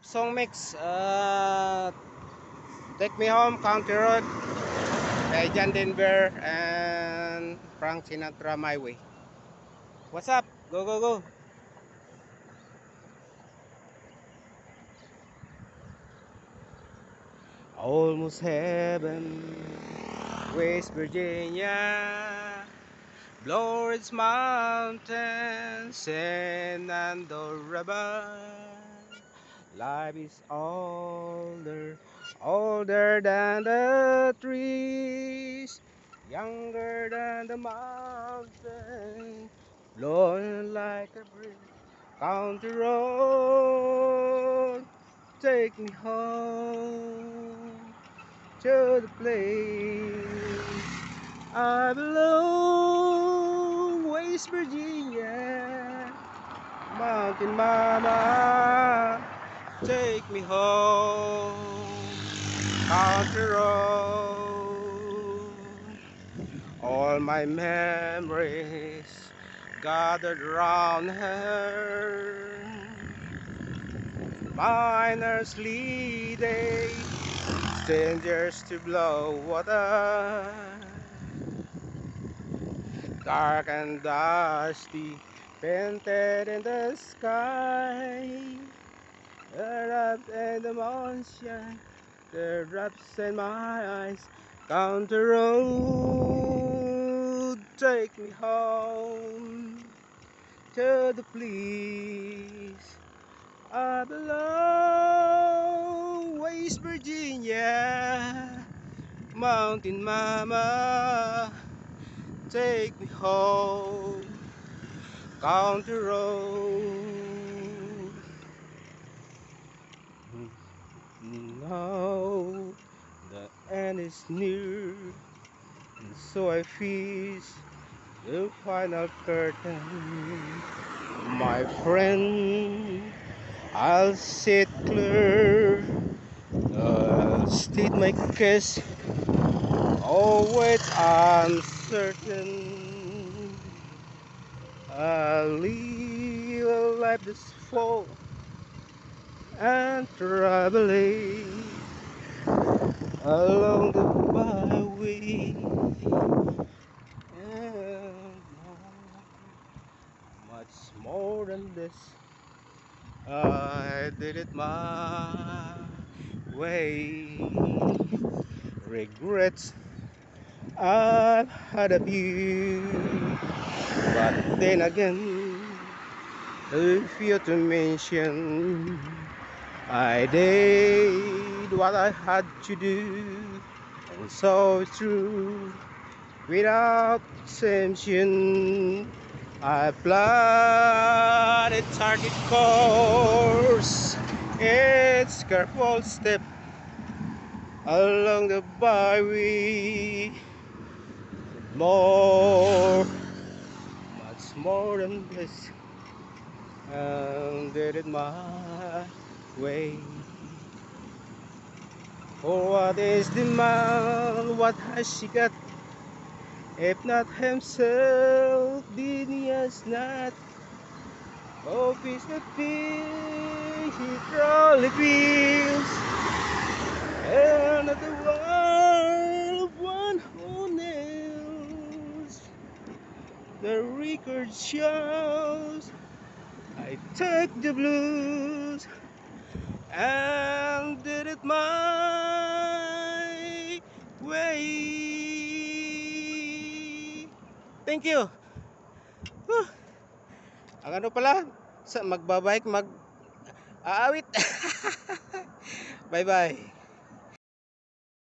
Song mix, Take Me Home, Country Road, kay John Denver and Frank Sinatra, My Way. What's up? Go, go, go. Almost heaven, West Virginia, Florence Mountains, San Andorra. Life is older than the trees, younger than the mountain, blowing like a breeze. Country road, take me home to the place I belong, West Virginia, Mountain Mama, take me home, country road. All my memories gathered round her. Miners leading strangers to blow water. Dark and dusty, painted in the sky. Wrapped in the moonshine, the drops in my eyes. Count the road, take me home to the place I belong. West Virginia, Mountain Mama, take me home. Country road. Now the end is near, and so I face the final curtain. My friend, I'll sit clear, I'll state my case, always uncertain. I'll live a life that's full and traveling along the byway, and much more than this, I did it my way. Regrets, I've had a few, but then again, if you to mention, I did what I had to do, and so it's true. Without exemption, I plot a target course. It's careful step along the byway. More, much more than this, and did it my way. For what is the man? What has she got? If not himself, then he has not. Hope is the thing he truly feels, and not the world of one who knows. The record shows I took the blues and did it my way. Thank you. Whew. Ang ano pala, sa magbabike, mag-aawit. Bye bye.